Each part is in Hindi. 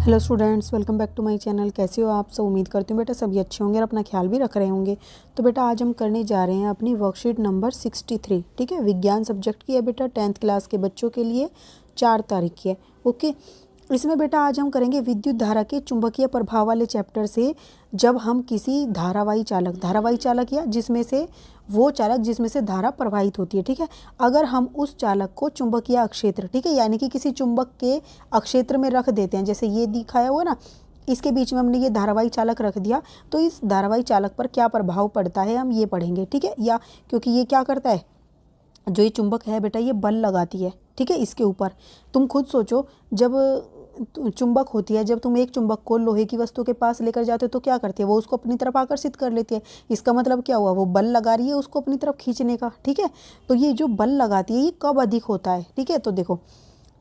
Hello students, welcome back to my channel. कैसे हो आप सब? उम्मीद करती हूँ बेटा सभी अच्छे होंगे और अपना ख्याल भी रख रहे होंगे। तो बेटा आज हम करने जा रहे हैं अपनी वर्कशीट नंबर 63। ठीक है, विज्ञान सब्जेक्ट की है बेटा, 10th क्लास के बच्चों के लिए 4 तारीख की है। ओके, इसमें बेटा आज हम करेंगे विद्युत धारा के चुंबकीय प्रभाव वाले चैप्टर से। जब हम किसी धारावाही चालक या जिसमें से वो चालक जिसमें से धारा प्रवाहित होती है, ठीक है, अगर हम उस चालक को चुंबकीय अक्षेत्र, ठीक है, यानी कि किसी चुंबक के अक्षेत्र में रख देते हैं, जैसे ये दिखाया हुआ ना, इसके बीच में हमने ये धारावाही चालक रख दिया, तो इस धारावाही चालक पर क्या प्रभाव पड़ता है हम ये पढ़ेंगे। ठीक है, या क्योंकि ये क्या करता है, जो ये चुंबक है बेटा ये बल लगाती है, ठीक है, इसके ऊपर। तुम खुद सोचो, जब चुंबक होती है, जब तुम एक चुंबक को लोहे की वस्तु के पास लेकर जाते हो तो क्या करती है, वो उसको अपनी तरफ आकर्षित कर लेती है। इसका मतलब क्या हुआ, वो बल लगा रही है उसको अपनी तरफ खींचने का। ठीक है, तो ये जो बल लगाती है ये कब अधिक होता है? ठीक है, तो देखो,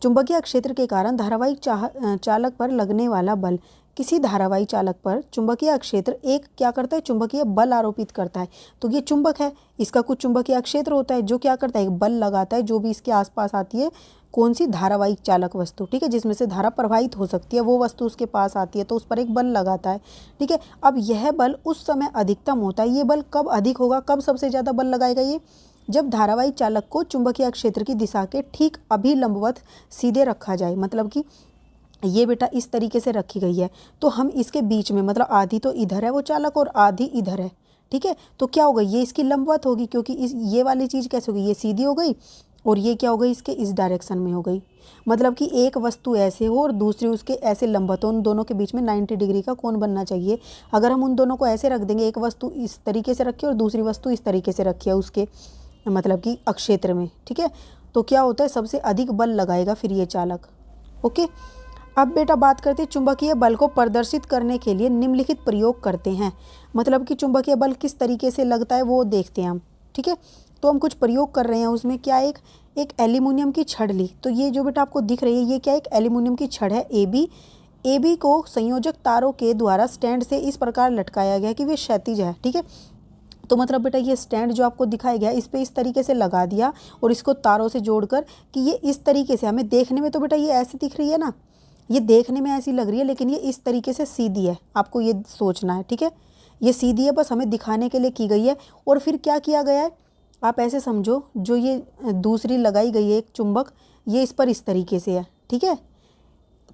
चुंबकीय क्षेत्र के कारण धारावाही चालक पर लगने वाला बल, किसी धारावाही चालक पर चुंबकीय क्षेत्र एक क्या करता है, चुंबकीय बल आरोपित करता है। तो ये चुंबक है, इसका कुछ चुंबकीय क्षेत्र होता है जो क्या करता है, एक बल लगाता है, जो भी इसके आसपास आती है, कौन सी धारावाही चालक वस्तु, ठीक है, जिसमें से धारा प्रवाहित हो सकती है, वो वस्तु उसके पास आती है तो उस पर एक बल लगाता है। ठीक है, अब यह बल उस समय अधिकतम होता है। ये बल कब अधिक होगा, कब सबसे ज़्यादा बल लगाएगा ये? जब धारावाही चालक को चुंबकीय क्षेत्र की दिशा के ठीक अभिलंबवत सीधे रखा जाए। मतलब कि ये बेटा इस तरीके से रखी गई है, तो हम इसके बीच में, मतलब आधी तो इधर है वो चालक और आधी इधर है। ठीक है, तो क्या होगा, ये इसकी लंबवत होगी, क्योंकि ये वाली चीज़ कैसे होगी, ये सीधी हो गई और ये क्या हो गई, इसके इस डायरेक्शन में हो गई। मतलब कि एक वस्तु ऐसे हो और दूसरी उसके ऐसे लंबवत हो, उन दोनों के बीच में 90 डिग्री का कोण बनना चाहिए। अगर हम उन दोनों को ऐसे रख देंगे, एक वस्तु इस तरीके से रखी है और दूसरी वस्तु इस तरीके से रखी है उसके मतलब कि अक्षेत्र में, ठीक है, तो क्या होता है, सबसे अधिक बल लगाएगा फिर ये चालक। ओके, अब बेटा बात करते हैं चुंबकीय बल को प्रदर्शित करने के लिए निम्नलिखित प्रयोग करते हैं। मतलब कि चुंबकीय बल किस तरीके से लगता है वो देखते हैं हम। ठीक है, तो हम कुछ प्रयोग कर रहे हैं उसमें। क्या, एक एल्यूमिनियम की छड़ ली, तो ये जो बेटा आपको दिख रही है ये क्या, एक एल्यूमिनियम की छड़ है ए बी को संयोजक तारों के द्वारा स्टैंड से इस प्रकार लटकाया गया कि वे क्षैतिज है। ठीक है, तो मतलब बेटा ये स्टैंड जो आपको दिखाया गया इस पे इस तरीके से लगा दिया और इसको तारों से जोड़कर कि ये इस तरीके से, हमें देखने में तो बेटा ये ऐसी दिख रही है ना, ये देखने में ऐसी लग रही है, लेकिन ये इस तरीके से सीधी है, आपको ये सोचना है। ठीक है, ये सीधी है, बस हमें दिखाने के लिए की गई है। और फिर क्या किया गया है, आप ऐसे समझो, जो ये दूसरी लगाई गई है एक चुंबक, ये इस पर इस तरीके से है। ठीक है,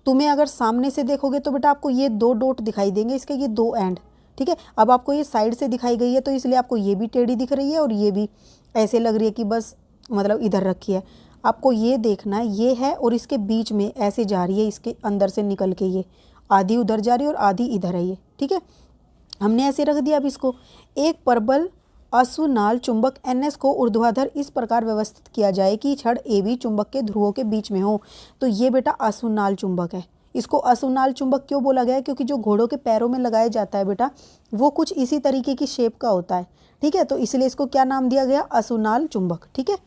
तुम्हें अगर सामने से देखोगे तो बेटा आपको ये 2 डॉट दिखाई देंगे, इसके ये 2 एंड। ठीक है, अब आपको ये साइड से दिखाई गई है तो इसलिए आपको ये भी टेढ़ी दिख रही है और ये भी ऐसे लग रही है कि बस मतलब इधर रखी है। आपको ये देखना है, ये है और इसके बीच में ऐसे जा रही है, इसके अंदर से निकल के ये आधी उधर जा रही है और आधी इधर है ये। ठीक है, हमने ऐसे रख दिया। अब इसको एक प्रबल अश्वनाल चुंबक NS को ऊर्ध्वाधर इस प्रकार व्यवस्थित किया जाए कि छड़ AB चुंबक के ध्रुवों के बीच में हो। तो ये बेटा अश्वनाल चुंबक है। इसको अश्वनाल चुंबक क्यों बोला गया है, क्योंकि जो घोड़ों के पैरों में लगाया जाता है बेटा वो कुछ इसी तरीके की शेप का होता है। ठीक है, तो इसलिए इसको क्या नाम दिया गया, अश्वनाल चुंबक। ठीक है,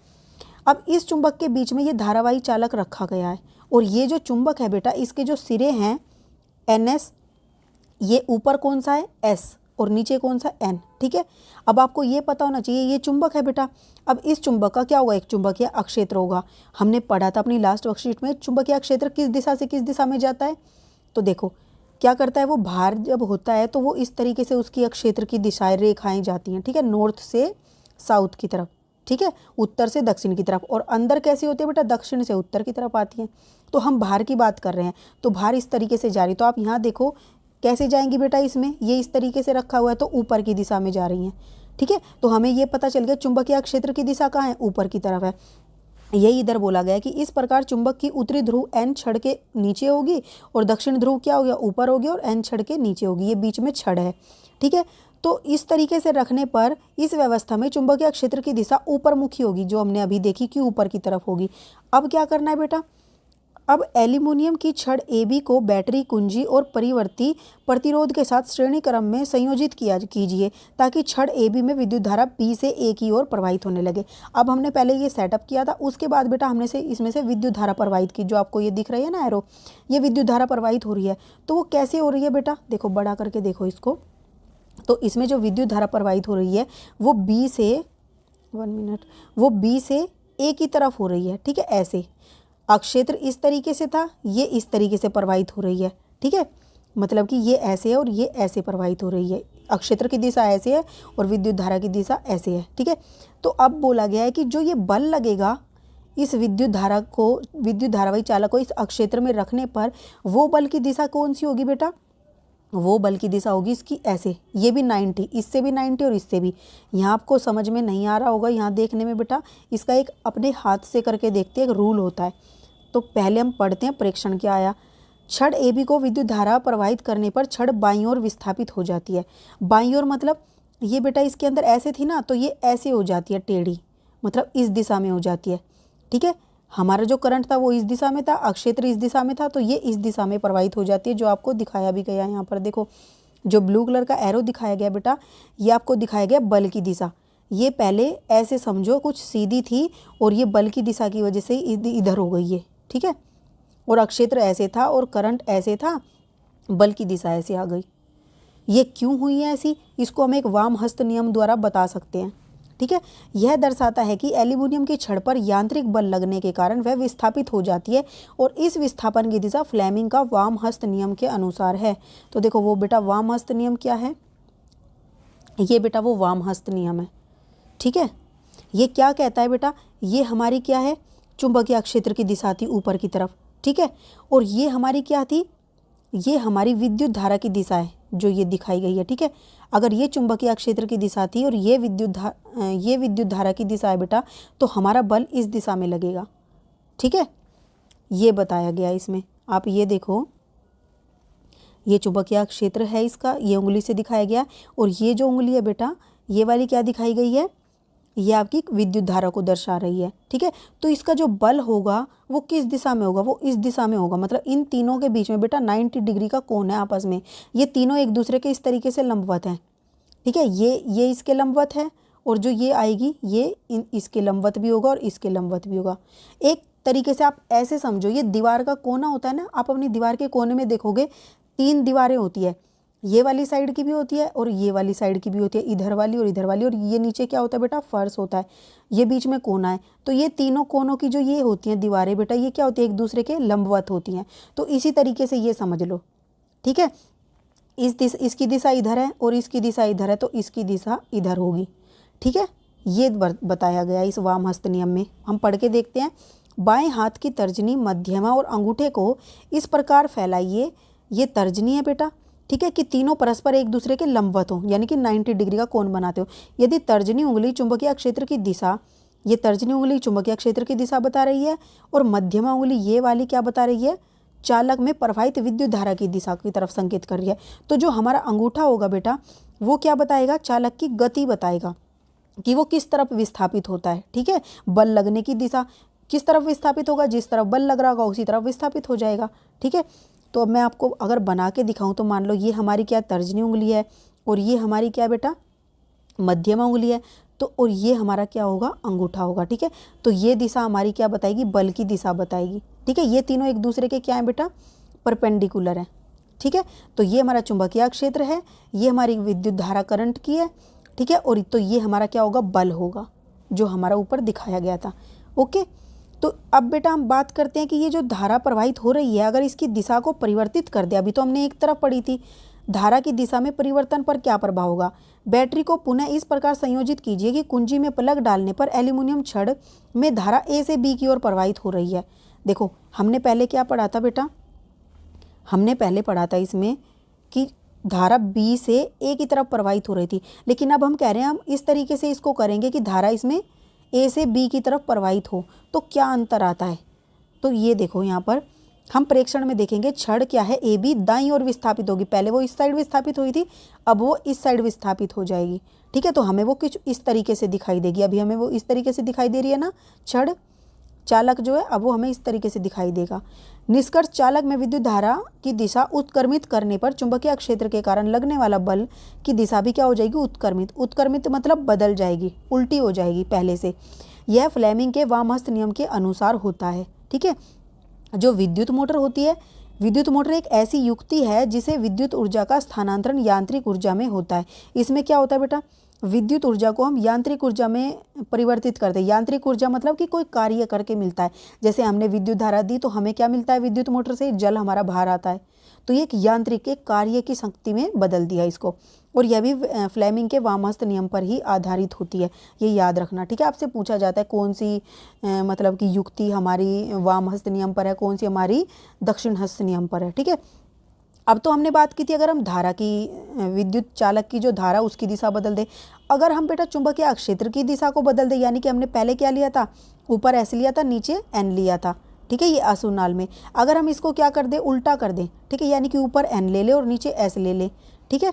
अब इस चुंबक के बीच में ये धारावाही चालक रखा गया है और ये जो चुंबक है बेटा इसके जो सिरे हैं NS, ये ऊपर कौन सा है S और नीचे कौन सा N। ठीक है, अब आपको ये पता होना चाहिए ये चुंबक है बेटा। अब इस चुंबक का क्या होगा, एक चुंबकीय अक्षेत्र होगा। हमने पढ़ा था अपनी लास्ट वर्कशीट में, चुंबकीय अक्षेत्र किस दिशा से किस दिशा में जाता है। तो देखो क्या करता है, वो भार जब होता है तो वो इस तरीके से उसकी अक्षेत्र की दिशाएं रेखाएं जाती हैं। ठीक है, नॉर्थ से साउथ की तरफ, ठीक है, उत्तर से दक्षिण की तरफ। और अंदर कैसी होती है बेटा, दक्षिण से उत्तर की तरफ आती हैं। तो हम भार की बात कर रहे हैं, तो भार इस तरीके से जा रही, तो आप यहाँ देखो कैसे जाएंगी बेटा, इसमें ये इस तरीके से रखा हुआ है तो ऊपर की दिशा में जा रही हैं। ठीक है, तो हमें ये पता चल गया चुंबकीय क्षेत्र की दिशा कहाँ है, ऊपर की तरफ है। यही इधर बोला गया कि इस प्रकार चुंबक की उत्तरी ध्रुव N छड़ के नीचे होगी और दक्षिण ध्रुव क्या हो गया, ऊपर होगी और N छड़ के नीचे होगी, ये बीच में छड़ है। ठीक है, तो इस तरीके से रखने पर इस व्यवस्था में चुंबकीय क्षेत्र की दिशा ऊपर मुखी होगी, जो हमने अभी देखी कि ऊपर की तरफ होगी। अब क्या करना है बेटा, अब एल्यूमिनियम की छड़ AB को बैटरी कुंजी और परिवर्ती प्रतिरोध के साथ श्रेणी क्रम में संयोजित कीजिए ताकि छड़ AB में विद्युत धारा B से A की ओर प्रवाहित होने लगे। अब हमने पहले ये सेटअप किया था, उसके बाद बेटा हमने इसमें से विद्युत धारा प्रवाहित की, जो आपको ये दिख रही है ना एरो, ये विद्युत धारा प्रवाहित हो रही है। तो वो कैसे हो रही है बेटा, देखो बड़ा करके देखो इसको, तो इसमें जो विद्युत धारा प्रवाहित हो रही है वो B से वो B से A की तरफ हो रही है। ठीक है, ऐसे अक्षेत्र इस तरीके से था, ये इस तरीके से प्रवाहित हो रही है। ठीक है, मतलब कि ये ऐसे है और ये ऐसे प्रवाहित हो रही है, अक्षेत्र की दिशा ऐसे है और विद्युत धारा की दिशा ऐसे है। ठीक है, तो अब बोला गया है कि जो ये बल लगेगा इस विद्युत धारावाही चालक को इस अक्षेत्र में रखने पर वो बल की दिशा कौन सी होगी बेटा, वो बल की दिशा होगी इसकी ऐसे, ये भी 90, इससे भी 90 और इससे भी। यहाँ आपको समझ में नहीं आ रहा होगा, यहाँ देखने में बेटा इसका एक अपने हाथ से करके देखते हैं, एक रूल होता है। तो पहले हम पढ़ते हैं प्रेक्षण क्या आया। छड़ AB को विद्युत धारा प्रवाहित करने पर छड़ बाईं ओर विस्थापित हो जाती है। बाईं ओर मतलब ये बेटा इसके अंदर ऐसे थी ना, तो ये ऐसे हो जाती है टेढ़ी, मतलब इस दिशा में हो जाती है। ठीक है, हमारा जो करंट था वो इस दिशा में था, अक्षेत्र इस दिशा में था, तो ये इस दिशा में प्रवाहित हो जाती है, जो आपको दिखाया भी गया है। यहाँ पर देखो जो ब्लू कलर का एरो दिखाया गया बेटा, ये आपको दिखाया गया बल की दिशा। ये पहले ऐसे समझो कुछ सीधी थी और ये बल की दिशा की वजह से इधर हो गई है। ठीक है, और अक्षेत्र ऐसे था और करंट ऐसे था, बल की दिशा ऐसे आ गई। ये क्यों हुई है ऐसी, इसको हम एक वाम हस्त नियम द्वारा बता सकते हैं। ठीक है, यह दर्शाता है कि एल्यूमिनियम की छड़ पर यांत्रिक बल लगने के कारण वह विस्थापित हो जाती है और इस विस्थापन की दिशा फ्लेमिंग का वाम हस्त नियम के अनुसार है। तो देखो वो बेटा वाम हस्त नियम क्या है, ये बेटा वो वाम हस्त नियम है। ठीक है, ये क्या कहता है बेटा, ये हमारी क्या है, चुंबकीय क्षेत्र की दिशा थी ऊपर की तरफ। ठीक है, और ये हमारी क्या थी, ये हमारी विद्युत धारा की दिशा है जो ये दिखाई गई है। ठीक है, अगर ये चुंबकीय क्षेत्र की दिशा थी और ये विद्युत धारा की दिशा है बेटा, तो हमारा बल इस दिशा में लगेगा। ठीक है, ये बताया गया इसमें। आप ये देखो, ये चुंबकीय क्षेत्र है इसका, ये उंगली से दिखाया गया, और ये जो उंगली है बेटा, ये वाली क्या दिखाई गई है, ये आपकी विद्युत धारा को दर्शा रही है। ठीक है, तो इसका जो बल होगा वो किस दिशा में होगा, वो इस दिशा में होगा। मतलब इन तीनों के बीच में बेटा 90 डिग्री का कोण है आपस में, ये तीनों एक दूसरे के इस तरीके से लंबवत हैं। ठीक है, ये इसके लंबवत है, और जो ये आएगी ये इसके लंबवत भी होगा और इसके लंबवत भी होगा। एक तरीके से आप ऐसे समझो, ये दीवार का कोना होता है ना, आप अपनी दीवार के कोने में देखोगे 3 दीवारें होती है, ये वाली साइड की भी होती है और ये वाली साइड की भी होती है, इधर वाली और इधर वाली, और ये नीचे क्या होता है बेटा, फर्श होता है, ये बीच में कोना है। तो ये तीनों कोनों की जो ये होती हैं दीवारें बेटा, ये क्या होती है, एक दूसरे के लंबवत होती हैं। तो इसी तरीके से ये समझ लो। ठीक है, इसकी दिशा इधर है और इसकी दिशा इधर है, तो इसकी दिशा इधर होगी। ठीक है, ये बताया गया इस वाम हस्त नियम में। हम पढ़ के देखते हैं। बाएं हाथ की तर्जनी, मध्यमा और अंगूठे को इस प्रकार फैलाइए, ये तर्जनी है बेटा। ठीक है, कि तीनों परस्पर एक दूसरे के लंबवत हो, यानी कि 90 डिग्री का कोण बनाते हो। यदि तर्जनी उंगली चुंबकीय क्षेत्र की दिशा, ये तर्जनी उंगली चुंबकीय क्षेत्र की दिशा बता रही है, और मध्यमा उंगली ये वाली क्या बता रही है, चालक में प्रवाहित विद्युत धारा की दिशा की तरफ संकेत कर रही है। तो जो हमारा अंगूठा होगा बेटा, वो क्या बताएगा, चालक की गति बताएगा कि वो किस तरफ विस्थापित होता है। ठीक है, बल लगने की दिशा किस तरफ विस्थापित होगा, जिस तरफ बल लग रहा होगा उसी तरफ विस्थापित हो जाएगा। ठीक है, तो अब मैं आपको अगर बना के दिखाऊं तो मान लो ये हमारी क्या तर्जनी उंगली है, और ये हमारी क्या बेटा मध्यमा उंगली है, तो और ये हमारा क्या होगा, अंगूठा होगा। ठीक है, तो ये दिशा हमारी क्या बताएगी, बल की दिशा बताएगी। ठीक है, ये तीनों एक दूसरे के क्या है बेटा, परपेंडिकुलर है। ठीक है, तो ये हमारा चुंबकीय क्षेत्र है, ये हमारी विद्युत धारा करंट की है। ठीक है, और तो ये हमारा क्या होगा, बल होगा, जो हमारा ऊपर दिखाया गया था। ओके, तो अब बेटा हम बात करते हैं कि ये जो धारा प्रवाहित हो रही है, अगर इसकी दिशा को परिवर्तित कर दे, अभी तो हमने एक तरफ पढ़ी थी, धारा की दिशा में परिवर्तन पर क्या प्रभाव होगा। बैटरी को पुनः इस प्रकार संयोजित कीजिए कि कुंजी में प्लग डालने पर एल्यूमिनियम छड़ में धारा A से B की ओर प्रवाहित हो रही है। देखो हमने पहले क्या पढ़ा था बेटा, हमने पहले पढ़ा था इसमें कि धारा B से A की तरफ प्रवाहित हो रही थी, लेकिन अब हम कह रहे हैं हम इस तरीके से इसको करेंगे कि धारा इसमें A से B की तरफ प्रवाहित हो, तो क्या अंतर आता है। तो ये देखो यहाँ पर हम प्रेक्षण में देखेंगे, छड़ क्या है, AB दाईं ओर विस्थापित होगी, पहले वो इस साइड विस्थापित हुई थी, अब वो इस साइड विस्थापित हो जाएगी। ठीक है, तो हमें वो कुछ इस तरीके से दिखाई देगी, अभी हमें वो इस तरीके से दिखाई दे रही है ना, छड़ चालक जो है, अब वो हमें इस तरीके से दिखाई देगा। निष्कर्ष, चालक में विद्युत धारा की दिशा उत्क्रमित करने पर चुंबकीय क्षेत्र के कारण लगने वाला बल की दिशा भी क्या हो जाएगी, उत्क्रमित मतलब बदल जाएगी, उल्टी हो जाएगी पहले से। यह फ्लेमिंग के वामहस्त नियम के अनुसार होता है। ठीक है, जो विद्युत मोटर होती है, विद्युत मोटर एक ऐसी युक्ति है जिसे विद्युत ऊर्जा का स्थानांतरण यांत्रिक ऊर्जा में होता है। इसमें क्या होता है बेटा, विद्युत ऊर्जा को हम यांत्रिक ऊर्जा में परिवर्तित करते हैं। यांत्रिक ऊर्जा मतलब कि कोई कार्य करके मिलता है। जैसे हमने विद्युत धारा दी तो हमें क्या मिलता है विद्युत मोटर से, जल हमारा बाहर आता है। तो ये एक यांत्रिक एक कार्य की शक्ति में बदल दिया इसको। और यह भी फ्लेमिंग के वामहस्त नियम पर ही आधारित होती है, ये याद रखना। ठीक है, आपसे पूछा जाता है कौन सी मतलब कि युक्ति हमारी वामहस्त नियम पर है, कौन सी हमारी दक्षिण हस्त नियम पर है। ठीक है, अब तो हमने बात की थी अगर हम धारा की, विद्युत चालक की जो धारा उसकी दिशा बदल दे। अगर हम बेटा चुंबकीय क्षेत्र की दिशा को बदल दे, यानी कि हमने पहले क्या लिया था, ऊपर एस लिया था, नीचे एन लिया था। ठीक है, ये आसुनाल में अगर हम इसको क्या कर दें, उल्टा कर दें। ठीक है, यानी कि ऊपर एन ले ले और नीचे एस ले ले। ठीक है,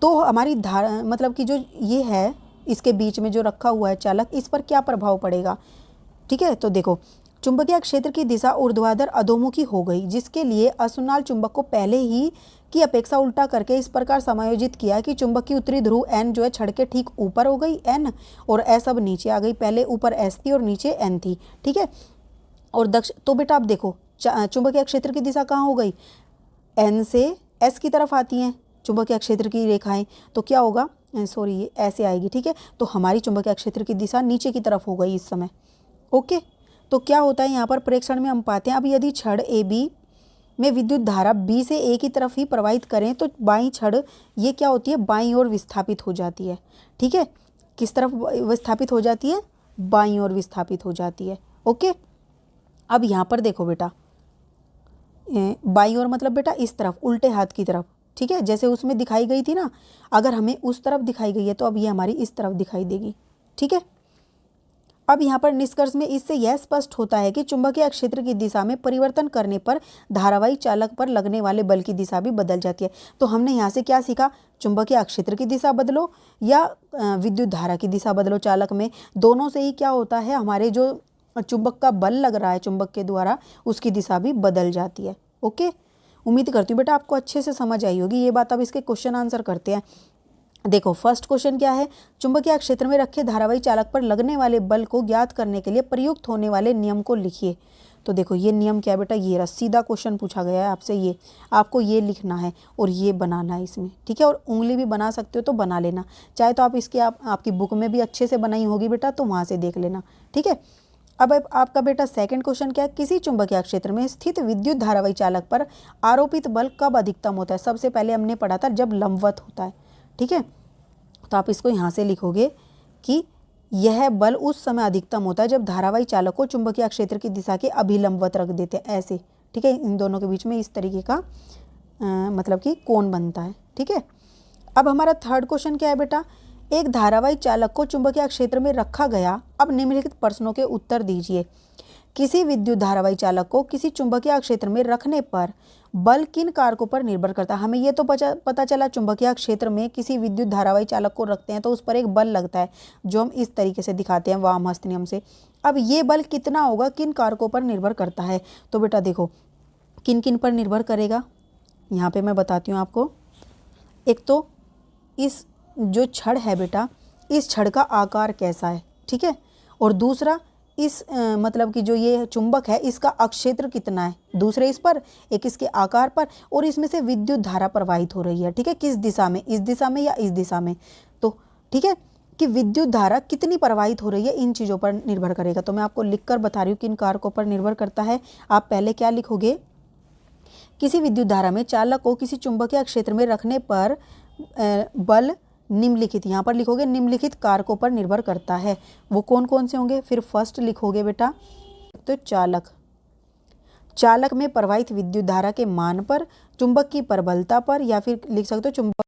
तो हमारी धारा मतलब कि जो ये है इसके बीच में जो रखा हुआ है चालक, इस पर क्या प्रभाव पड़ेगा। ठीक है, तो देखो चुंबकीय क्षेत्र की दिशा ऊर्ध्वाधर अधोमुखी हो गई, जिसके लिए असुनाल चुंबक को पहले ही की अपेक्षा उल्टा करके इस प्रकार समायोजित किया कि चुंबक की उत्तरी ध्रुव एन जो है छड़ के ठीक ऊपर हो गई एन, और एस अब नीचे आ गई। पहले ऊपर एस थी और नीचे एन थी। ठीक है, और तो बेटा अब देखो चुंबकीय क्षेत्र की दिशा कहाँ हो गई, एन से एस की तरफ आती हैं चुंबकीय क्षेत्र की रेखाएं, तो क्या होगा, सॉरी ये ऐसे आएगी। ठीक है, तो हमारी चुंबकीय क्षेत्र की दिशा नीचे की तरफ हो गई इस समय। ओके, तो क्या होता है यहाँ पर प्रेक्षण में हम पाते हैं, अब यदि छड़ ए बी में विद्युत धारा बी से ए की तरफ ही प्रवाहित करें तो बाईं छड़ ये क्या होती है, बाईं ओर विस्थापित हो जाती है। ठीक है, किस तरफ विस्थापित हो जाती है, बाईं ओर विस्थापित हो जाती है। ओके, अब यहाँ पर देखो बेटा, बाईं ओर मतलब बेटा इस तरफ, उल्टे हाथ की तरफ। ठीक है, जैसे उसमें दिखाई गई थी ना, अगर हमें उस तरफ दिखाई गई है तो अब ये हमारी इस तरफ दिखाई देगी। ठीक है, अब यहाँ पर निष्कर्ष में इससे यह स्पष्ट होता है कि चुंबकीय क्षेत्र की दिशा में परिवर्तन करने पर धारावाही चालक पर लगने वाले बल की दिशा भी बदल जाती है। तो हमने यहाँ से क्या सीखा, चुंबकीय क्षेत्र की दिशा बदलो या विद्युत धारा की दिशा बदलो चालक में, दोनों से ही क्या होता है, हमारे जो चुंबक का बल लग रहा है चुंबक के द्वारा उसकी दिशा भी बदल जाती है। ओके, उम्मीद करती हूँ बेटा आपको अच्छे से समझ आई होगी ये बात। अब इसके क्वेश्चन आंसर करते हैं। देखो फर्स्ट क्वेश्चन क्या है, चुंबकीय क्षेत्र में रखे धारावाही चालक पर लगने वाले बल को ज्ञात करने के लिए प्रयुक्त होने वाले नियम को लिखिए। तो देखो ये नियम क्या है बेटा, ये रहा, सीधा क्वेश्चन पूछा गया है आपसे, ये आपको ये लिखना है और ये बनाना है इसमें। ठीक है, और उंगली भी बना सकते हो तो बना लेना, चाहे तो आप इसकी आपकी बुक में भी अच्छे से बनाई होगी बेटा, तो वहाँ से देख लेना। ठीक है, अब आपका बेटा सेकंड क्वेश्चन क्या है, किसी चुंबकीय क्षेत्र में स्थित विद्युत धारावाही चालक पर आरोपित बल कब अधिकतम होता है। सबसे पहले हमने पढ़ा था जब लंबवत होता है। ठीक है, तो आप इसको यहाँ से लिखोगे कि यह बल उस समय अधिकतम होता है जब धारावाही चालक को चुंबकीय क्षेत्र की दिशा के अभिलंबवत रख देते हैं, ऐसे। ठीक है, इन दोनों के बीच में इस तरीके का मतलब कि कोण बनता है। ठीक है, अब हमारा थर्ड क्वेश्चन क्या है बेटा, एक धारावाही चालक को चुंबकीय क्षेत्र में रखा गया। अब निम्नलिखित प्रश्नों के उत्तर दीजिए। किसी विद्युत धारावाही चालक को किसी चुंबकीय क्षेत्र में रखने पर बल किन कारकों पर निर्भर करता है। हमें ये तो पता चला चुंबकीय क्षेत्र में किसी विद्युत धारावाही चालक को रखते हैं तो उस पर एक बल लगता है जो हम इस तरीके से दिखाते हैं वामहस्त नियम से। अब ये बल कितना होगा, किन कारकों पर निर्भर करता है, तो बेटा देखो किन किन पर निर्भर करेगा, यहाँ पे मैं बताती हूँ आपको। एक तो इस जो छड़ है बेटा, इस छड़ का आकार कैसा है। ठीक है, और दूसरा इस मतलब कि जो ये चुंबक है इसका अक्षेत्र कितना है, दूसरे इस पर, एक इसके आकार पर, और इसमें से विद्युत धारा प्रवाहित हो रही है। ठीक है, किस दिशा में, इस दिशा में या इस दिशा में। तो ठीक है कि विद्युत धारा कितनी प्रवाहित हो रही है, इन चीज़ों पर निर्भर करेगा। तो मैं आपको लिखकर बता रही हूँ किन कारकों पर निर्भर करता है। आप पहले क्या लिखोगे, किसी विद्युत धारा में चालक को किसी चुंबकीय क्षेत्र में रखने पर बल निम्नलिखित, यहाँ पर लिखोगे निम्नलिखित कारकों पर निर्भर करता है। वो कौन कौन से होंगे, फिर फर्स्ट लिखोगे बेटा तो चालक में प्रवाहित विद्युत धारा के मान पर, चुंबक की प्रबलता पर, या फिर लिख सकते हो चुंबक